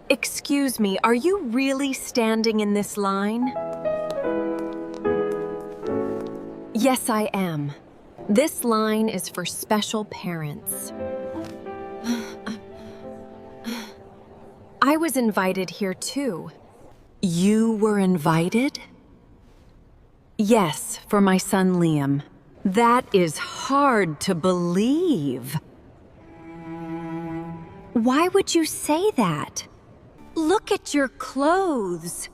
Excuse me, are you really standing in this line? Yes, I am. This line is for special parents. I was invited here too. You were invited? Yes, for my son Liam. That is hard to believe. Why would you say that? Look at your clothes.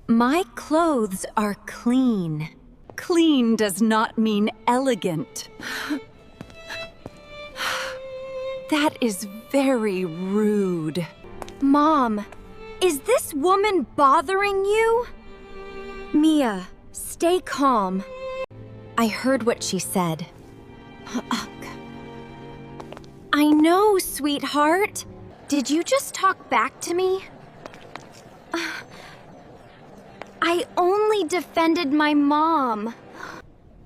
My clothes are clean. Clean does not mean elegant. That is very rude. Mom, is this woman bothering you? Mia, stay calm. I heard what she said. I know, sweetheart. Did you just talk back to me? I only defended my mom.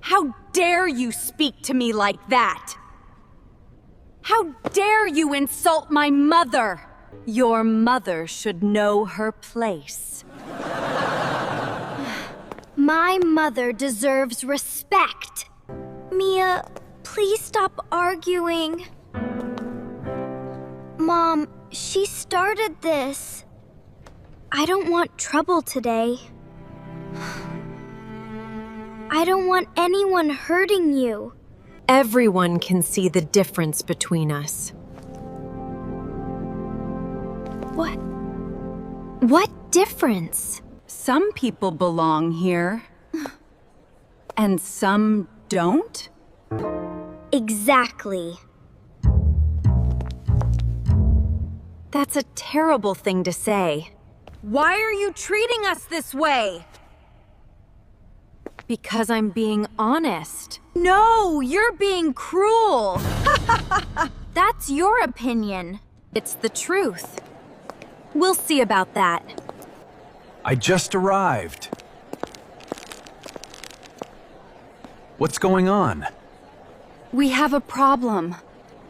How dare you speak to me like that? How dare you insult my mother? Your mother should know her place. My mother deserves respect. Mia, please stop arguing. Mom, she started this. I don't want trouble today. I don't want anyone hurting you. Everyone can see the difference between us. What difference? Some people belong here, and some don't? Exactly. That's a terrible thing to say. Why are you treating us this way? Because I'm being honest. No, you're being cruel. That's your opinion. It's the truth. We'll see about that. I just arrived. What's going on? We have a problem.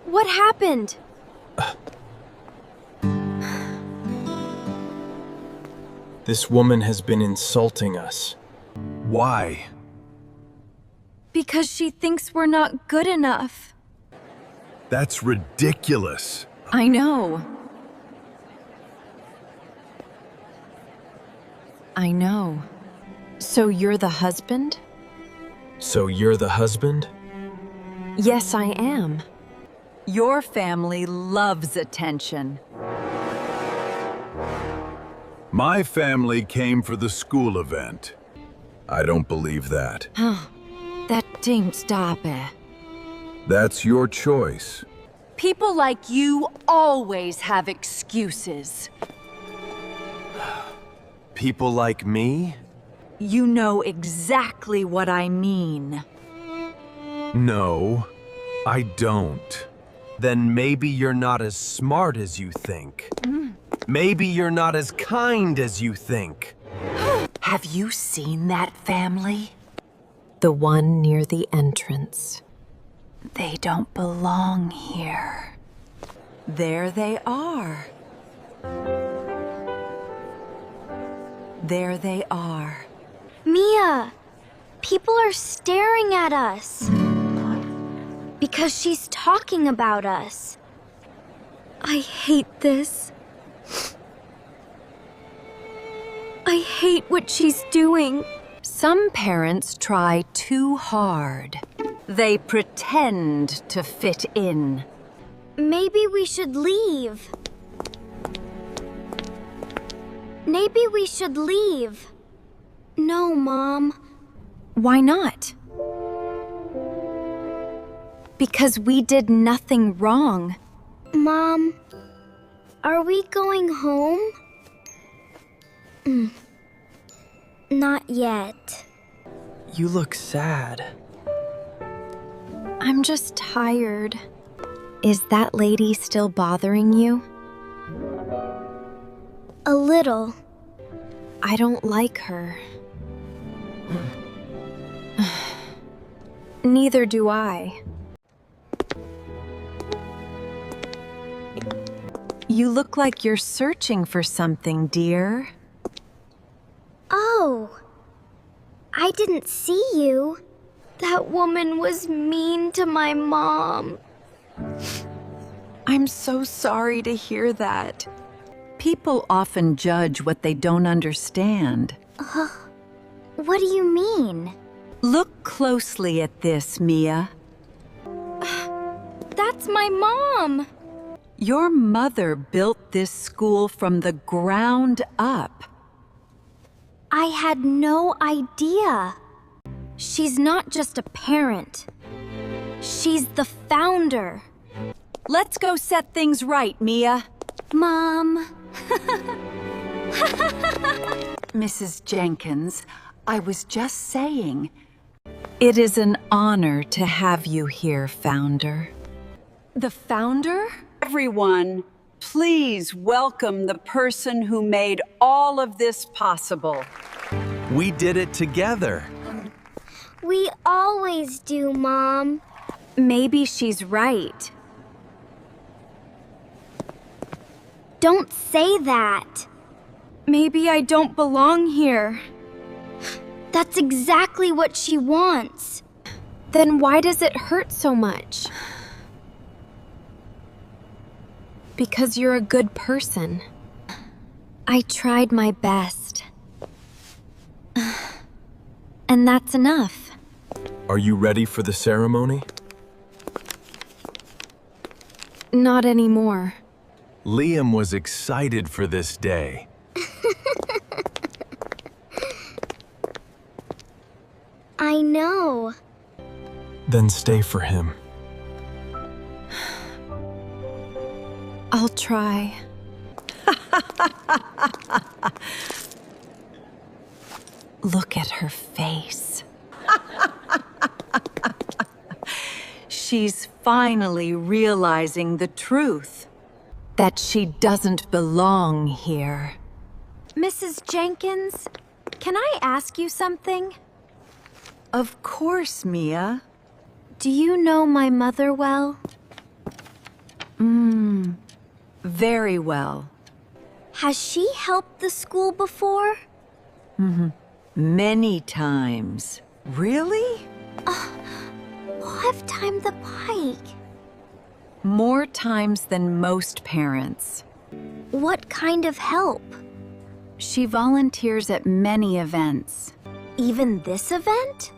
What happened? This woman has been insulting us. Why? Because she thinks we're not good enough. That's ridiculous. I know. I know. So you're the husband? So you're the husband? Yes, I am. Your family loves attention. My family came for the school event. I don't believe that. That didn't stop it. That's your choice. People like you always have excuses. People like me? You know exactly what I mean. No, I don't. Then maybe you're not as smart as you think. Maybe you're not as kind as you think. Have you seen that family? The one near the entrance. They don't belong here. There they are. There they are. Mia, people are staring at us. Because she's talking about us. I hate this. I hate what she's doing. Some parents try too hard. They pretend to fit in. Maybe we should leave. Maybe we should leave. No, Mom. Why not? Because we did nothing wrong. Mom, are we going home? Not yet. You look sad. I'm just tired. Is that lady still bothering you? A little. I don't like her. Neither do I. You look like you're searching for something, dear. Oh, I didn't see you. That woman was mean to my mom. I'm so sorry to hear that. People often judge what they don't understand. What do you mean? Look closely at this, Mia. That's my mom. Your mother built this school from the ground up. I had no idea. She's not just a parent. She's the founder. Let's go set things right, Mia. Mom. Mrs. Jenkins, I was just saying, it is an honor to have you here, Founder. The Founder? Everyone, please welcome the person who made all of this possible. We did it together. We always do, Mom. Maybe she's right. Don't say that. Maybe I don't belong here. That's exactly what she wants. Then why does it hurt so much? Because you're a good person. I tried my best. And that's enough. Are you ready for the ceremony? Not anymore. Liam was excited for this day. I know. Then stay for him. I'll try. Look at her face. She's finally realizing the truth. That she doesn't belong here. Mrs. Jenkins, can I ask you something? Of course, Mia. Do you know my mother well? Very well. Has she helped the school before? Many times. Really? Lifetime the pike. More times than most parents. What kind of help? She volunteers at many events. Even this event?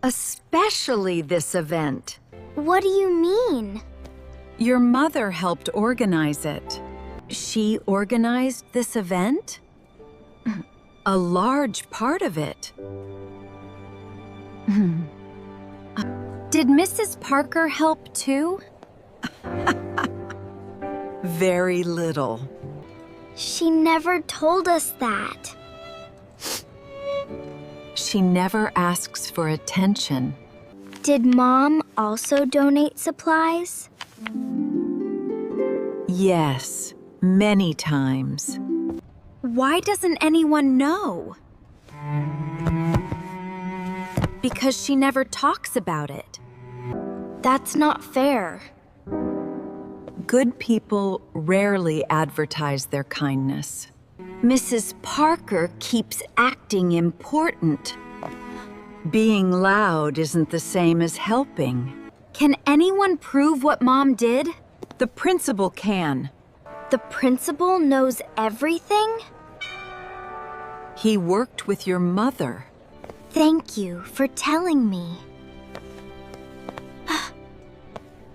Especially this event. What do you mean? Your mother helped organize it. She organized this event? A large part of it. Did Mrs. Parker help too? Very little. She never told us that. She never asks for attention. Did Mom also donate supplies? Yes, many times. Why doesn't anyone know? Because she never talks about it. That's not fair. Good people rarely advertise their kindness. Mrs. Parker keeps acting important. Being loud isn't the same as helping. Can anyone prove what Mom did? The principal can. The principal knows everything? He worked with your mother. Thank you for telling me.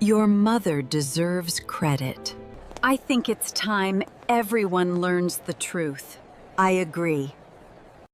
Your mother deserves credit. I think it's time everyone learns the truth. I agree.